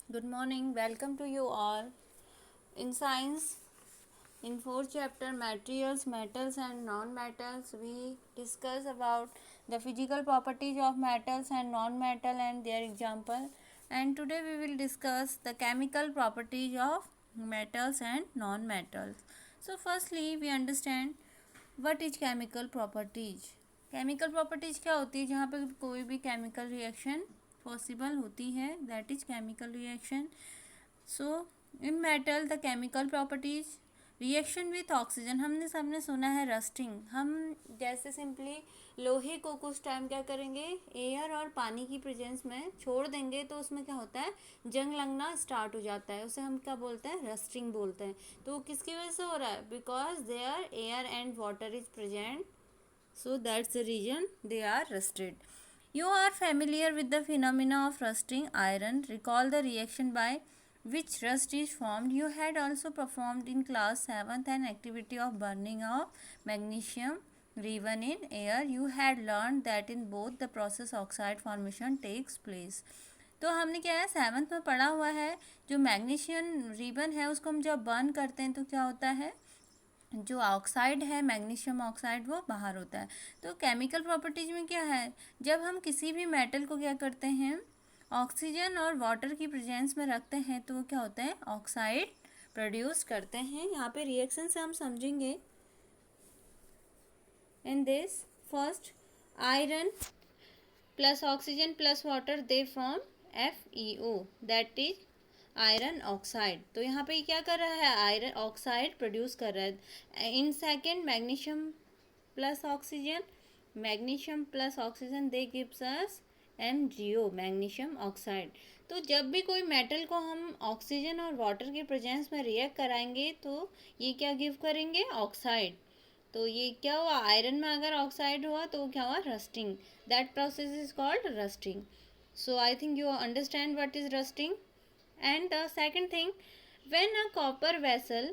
Good morning. Welcome to you all. In science, in fourth chapter, materials, metals and non-metals, we discuss about the physical properties of metals and non-metal and their example. And today we will discuss the chemical properties of metals and non-metals. So firstly, we understand what is chemical properties. Chemical properties क्या होती है? जहाँ पे कोई भी chemical reaction possible होती है, that is chemical reaction. So in metal the chemical properties reaction with oxygen. हमने सबने सुना है रस्टिंग. हम जैसे सिंपली लोहे को कुछ टाइम क्या करेंगे, एयर और पानी की प्रेजेंस में छोड़ देंगे तो उसमें क्या होता है, जंग लगना स्टार्ट हो जाता है. उसे हम क्या बोलते हैं, रस्टिंग बोलते हैं. तो वो किसकी वजह से हो रहा है? Because there air and water is present, so that's the reason they are rusted. You are familiar with the phenomena of rusting iron. Recall the reaction by which rust is formed. You had also performed in class 7th an activity of burning of magnesium ribbon in air. You had learned that in both the process oxide formation takes place. तो हमने क्या है, seventh में पढ़ा हुआ है. जो magnesium ribbon है उसको हम जब बर्न करते हैं तो क्या होता है, जो ऑक्साइड है मैग्नीशियम ऑक्साइड वो बाहर होता है. तो केमिकल प्रॉपर्टीज में क्या है, जब हम किसी भी मेटल को क्या करते हैं, ऑक्सीजन और वाटर की प्रेजेंस में रखते हैं तो वो क्या होता है, ऑक्साइड प्रोड्यूस करते हैं. यहाँ पे रिएक्शन से हम समझेंगे. In this first iron plus oxygen plus water they form FeO, that is iron oxide. तो यहाँ पे क्या कर रहा है, आयरन ऑक्साइड प्रोड्यूस कर रहा है. In second magnesium plus oxygen, magnesium plus oxygen they gives us MgO, magnesium oxide. तो जब भी कोई मेटल को हम ऑक्सीजन और वाटर के प्रेजेंस में रिएक्ट कराएंगे तो ये क्या गिव करेंगे, ऑक्साइड. तो ये क्या हुआ, आयरन में अगर ऑक्साइड हुआ तो क्या हुआ, rusting. That process is called rusting. So I think you understand what is rusting. And the second thing, when a copper vessel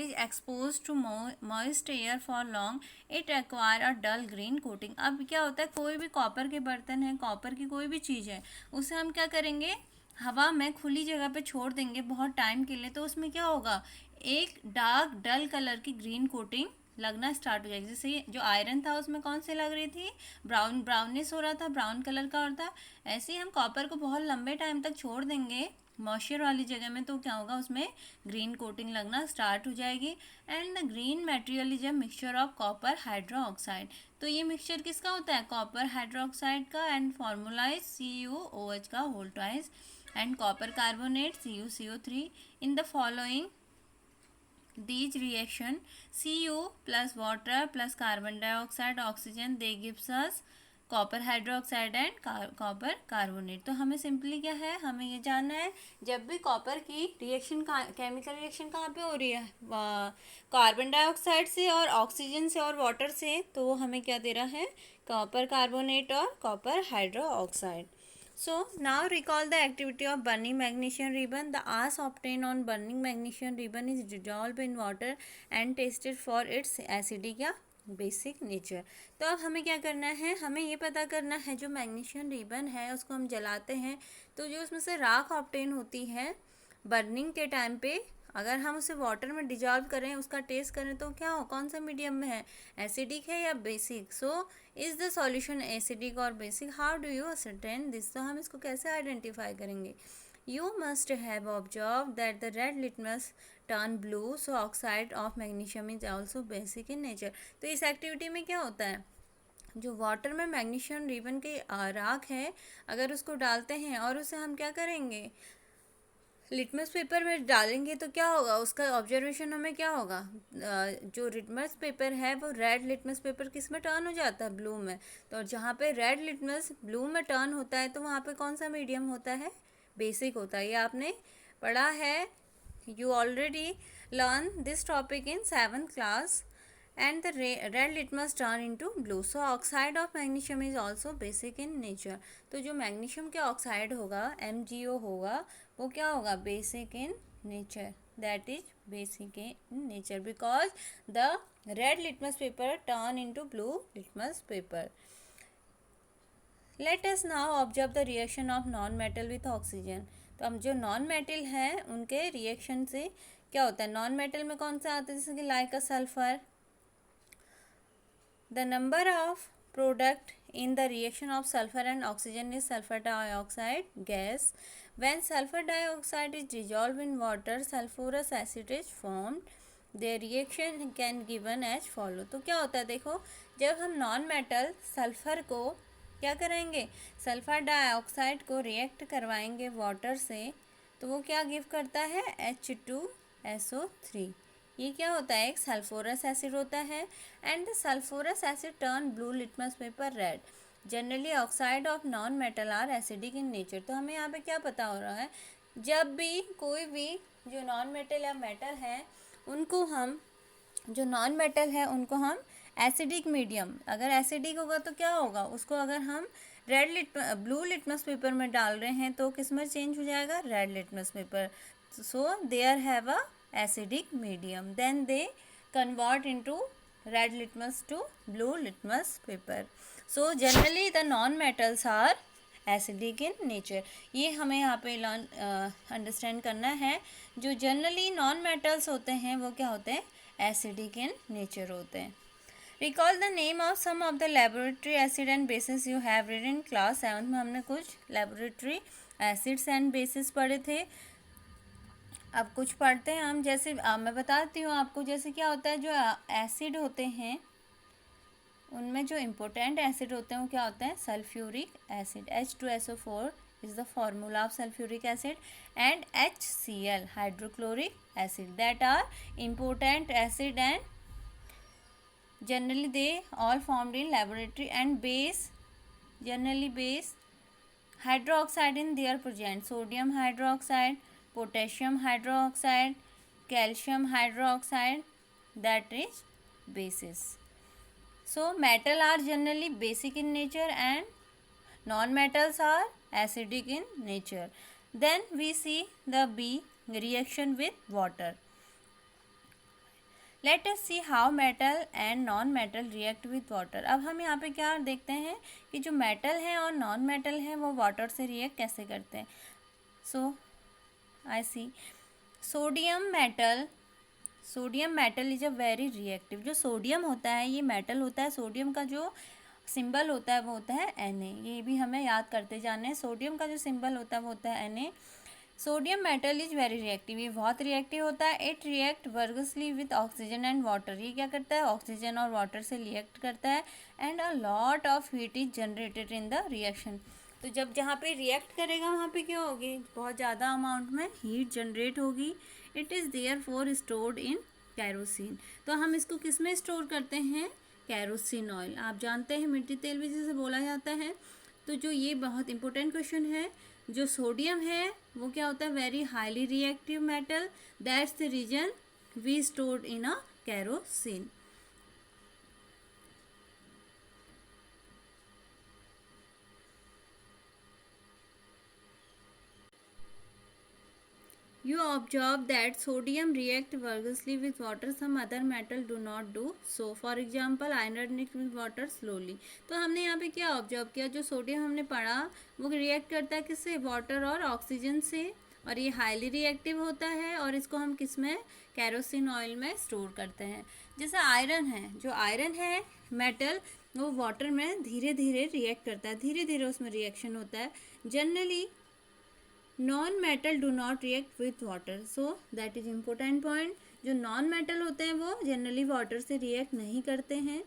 is exposed to moist air for long, it acquire a dull green coating. अब क्या होता है, कोई भी copper के बर्तन है, copper की कोई भी चीज़ है, उसे हम क्या करेंगे, हवा में खुली जगह पे छोड़ देंगे बहुत टाइम के लिए, तो उसमें क्या होगा, एक डार्क डल कलर की ग्रीन कोटिंग लगना स्टार्ट हो जाएगी. जैसे जो आयरन था उसमें कौन से लग रही थी, ब्राउनिश हो रहा था, ब्राउन कलर का होता है. ऐसे ही हम कॉपर को बहुत लंबे टाइम तक छोड़ देंगे मॉइस्चर वाली जगह में तो क्या होगा, उसमें ग्रीन कोटिंग लगना स्टार्ट हो जाएगी. And the green material is a mixture of copper hydro oxide. तो ये मिक्सचर किसका होता है, कॉपर हाइड्रो ऑक्साइड का. एंड फॉर्मूला इज CuOH का whole twice and copper carbonate CuCO3. In the following these reaction Cu plus water plus carbon dioxide oxygen they gives us copper hydroxide and copper carbonate. तो हमें simply क्या है, हमें ये जानना है जब भी कॉपर की रिएक्शन केमिकल रिएक्शन कहाँ पे हो रही है, कार्बन डाइऑक्साइड से और ऑक्सीजन से और वाटर से, तो वो हमें क्या दे रहा है, कॉपर कार्बोनेट और copper hydro oxide. So now recall the activity of burning magnesium ribbon. The ash obtained on burning magnesium ribbon is dissolved in water and tested for its acidic या basic nature. तो अब हमें क्या करना है, हमें ये पता करना है जो मैग्नीशियम रिबन है उसको हम जलाते हैं तो जो उसमें से राख ऑब्टेन होती है बर्निंग के टाइम पे, अगर हम उसे वाटर में डिजॉल्व करें, उसका टेस्ट करें तो क्या हो, कौन सा मीडियम में है, एसिडिक है या basic. So is the solution acidic और basic, how do you ascertain this. तो हम इसको कैसे आइडेंटिफाई करेंगे, you must have observe that the red litmus turn blue, so oxide of magnesium is also basic in nature. तो इस activity में क्या होता है, जो वाटर में मैग्नीशियम रिबन के राख है, अगर उसको डालते हैं और उसे हम क्या करेंगे, लिटमस पेपर में डालेंगे तो क्या होगा, उसका ऑब्जर्वेशन हमें क्या होगा, जो लिटमस पेपर है वो रेड लिटमस पेपर किस में टर्न हो जाता है, ब्लू में. तो जहाँ पे रेड लिटमस ब्लू में टर्न होता है तो वहाँ पे कौन सा मीडियम होता है, बेसिक होता है. ये आपने पढ़ा है, you already learn this topic in 7th class. And the red litmus turn into blue. So oxide of magnesium is also basic in nature. तो जो मैग्नीशियम के ऑक्साइड होगा MgO होगा वो क्या होगा, basic in nature. That is basic in nature because the red litmus paper turn into blue litmus paper. Let us now observe the reaction of non metal with oxygen. तो हम जो non metal है उनके reaction से क्या होता है, non metal में कौन सा आता है, जैसे कि like a sulphur. The number of product in the reaction of sulfur and oxygen is sulfur dioxide gas. When sulfur dioxide is dissolved in water, sulfurous acid is formed. The reaction can given as follow. तो क्या होता है, देखो जब हम non metal sulphur को क्या करेंगे, सल्फर डाइऑक्साइड को रिएक्ट करवाएंगे वाटर से, तो वो क्या गिव करता है, H2SO3। ये क्या होता है, एक सल्फोरस एसिड होता है। And the sulphurous acid turn blue litmus paper red. Generally oxide of non metal are acidic in nature. तो हमें यहाँ पे क्या पता हो रहा है, जब भी कोई भी जो नॉन मेटल या मेटल है उनको हम, जो नॉन मेटल है उनको हम एसिडिक मीडियम, अगर एसिडिक होगा तो क्या होगा, उसको अगर हम ब्लू लिटमस पेपर में डाल रहे हैं तो किस में चेंज हो जाएगा, red litmus paper. So there have a acidic medium, then they convert into red litmus to blue litmus paper. So generally the non-metals are acidic in nature. ये हमें यहाँ पे अंडरस्टैंड करना है, जो जनरली नॉन मेटल्स होते हैं वो क्या होते हैं, एसिडिक इन नेचर होते हैं। Recall the name of some of the laboratory acid and basis you have read in class 7 में। हमने कुछ लेबोरेटरी एसिड्स एंड बेसिस पढ़े थे, अब कुछ पढ़ते हैं हम। जैसे मैं बताती हूँ आपको, जैसे क्या होता है, जो एसिड होते हैं उनमें जो इम्पोर्टेंट एसिड होते हैं वो क्या होते हैं, sulphuric acid. H2SO4 is the formula of sulphuric acid, and HCl hydrochloric acid, that are important acid and generally they all formed in laboratory. And base, generally base hydroxide in there present, sodium hydroxide, potassium hydroxide, calcium hydroxide, that is bases. So metal are generally basic in nature and non-metals are acidic in nature. Then we see the B, reaction with water. Let us see how metal and non-metal react with water. अब हम यहाँ पे क्या देखते हैं कि जो metal है और non-metal है वो water से react कैसे करते हैं। So I see sodium metal is a very reactive. जो सोडियम होता है ये मेटल होता है, सोडियम का जो सिंबल होता है वो होता है Na। ये भी हमें याद करते जाना है, सोडियम का जो सिंबल होता है वो होता है Na। Sodium metal is very reactive, ये बहुत रिएक्टिव होता है। It react vigorously with oxygen and water, ये क्या करता है, ऑक्सीजन और वाटर से रिएक्ट करता है। And a lot of heat is generated in the reaction. तो जब जहाँ पे रिएक्ट करेगा वहाँ पे क्या होगी, बहुत ज़्यादा अमाउंट में हीट जनरेट होगी। It is therefore stored in kerosene. तो हम इसको किस में स्टोर करते हैं, कैरोसिन ऑयल। आप जानते हैं मिट्टी तेल भी जिसे बोला जाता है। तो जो ये बहुत इंपॉर्टेंट क्वेश्चन है, जो सोडियम है वो क्या होता है, very highly reactive metal, that's the reason we stored in a kerosene. You observe that sodium react vigorously with water, some other metal do not do so. For example, iron react with water slowly. तो हमने यहाँ पे क्या observe किया, जो sodium हमने पढ़ा वो रिएक्ट करता है किससे, वाटर और ऑक्सीजन से, और ये हाईली रिएक्टिव होता है। और इसको हम किस में, कैरोसिन ऑयल में स्टोर करते हैं। जैसे आयरन है, जो आयरन है मेटल, वो वाटर में धीरे धीरे रिएक्ट करता है, धीरे धीरे उसमें रिएक्शन होता है। Generally non metal do not react with water, so that is important point. जो नॉन मेटल होते हैं वो जनरली वाटर से रिएक्ट नहीं करते हैं।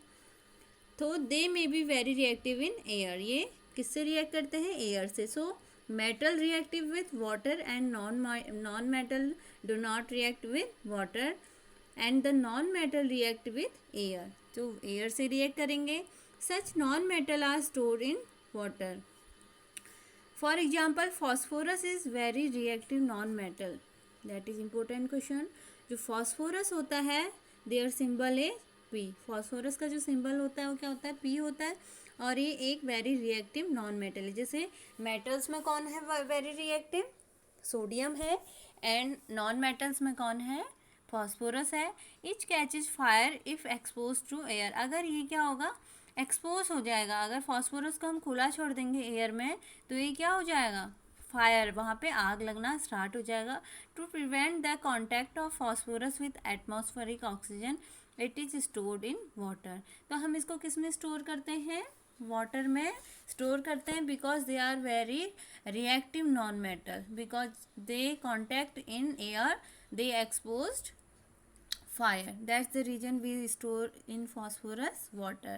तो they may be very reactive in air, ये किससे रिएक्ट करते हैं, एयर से। So metal reactive with water and non metal do not react with water, and the non metal react with air, तो एयर से रिएक्ट करेंगे। Such non metal are stored in water. For example, phosphorus is very reactive non-metal. That is important question. जो phosphorus होता है, their symbol is P. phosphorus का जो symbol होता है वो क्या होता है, P होता है। और ये एक very reactive non-metal है। जैसे metals में कौन है very reactive, सोडियम है, and non-metals में कौन है, phosphorus है। Each catches fire if exposed to air। अगर ये क्या होगा, एक्सपोज हो जाएगा। अगर फॉस्फोरस को हम खुला छोड़ देंगे एयर में तो ये क्या हो जाएगा, फायर, वहाँ पे आग लगना स्टार्ट हो जाएगा। To prevent the contact of phosphorus with atmospheric oxygen it is stored in water. तो हम इसको किस में स्टोर करते हैं, वाटर में स्टोर करते हैं, because they are very reactive non metal, because they contact in air, they exposed fire. That's the reason we store in phosphorus water.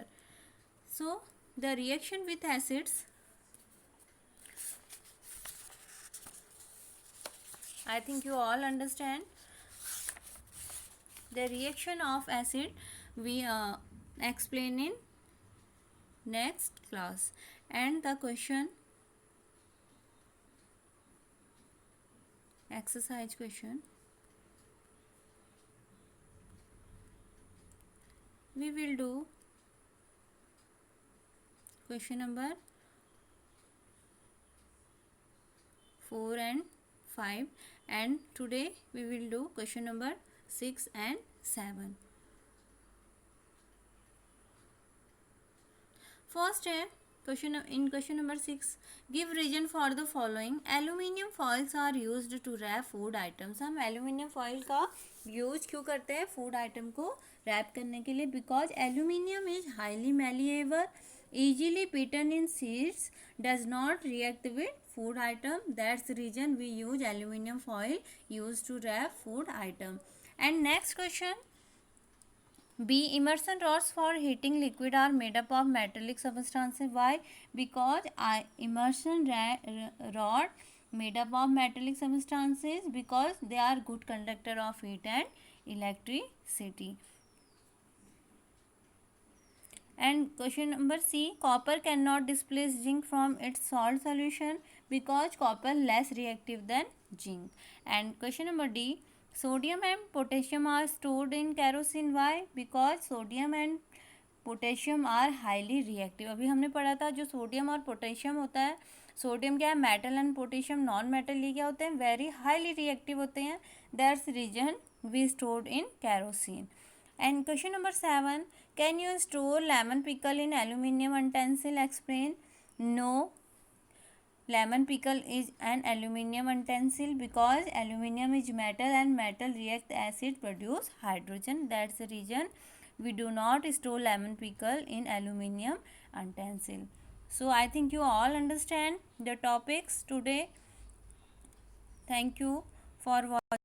So the reaction with acids, I think you all understand. The reaction of acid we explain in next class. And the question, exercise question, we will do question number 4 and 5, and today we will do question number 6 and 7. First है question, in question number 6, give reason for the following. Aluminium foils are used to wrap food items. हम aluminium foil का use क्यों करते हैं food item को rap करने के लिए, because aluminium is highly malleable, easily beaten in seeds, does not react with food item. That's the reason we use aluminium foil used to wrap food item. And next question, B. Immersion rods for heating liquid are made up of metallic substances. Why? Because immersion rod made up of metallic substances because they are good conductor of heat and electricity. And question number C, copper cannot displace zinc from its salt solution because copper less reactive than zinc. And question number D, sodium and potassium are stored in kerosene. Why? Because sodium and potassium are highly reactive. अभी हमने पढ़ा था जो sodium और potassium होता है, sodium क्या है metal and potassium non metal, ये क्या होते हैं वेरी हाईली रिएक्टिव होते हैं। That's reason we stored in kerosene. And question number 7, can you store lemon pickle in aluminium utensil? Explain. No, lemon pickle is an aluminium utensil because aluminium is metal and metal react acid produce hydrogen. That's the reason we do not store lemon pickle in aluminium utensil. So I think you all understand the topics today. Thank you for watching.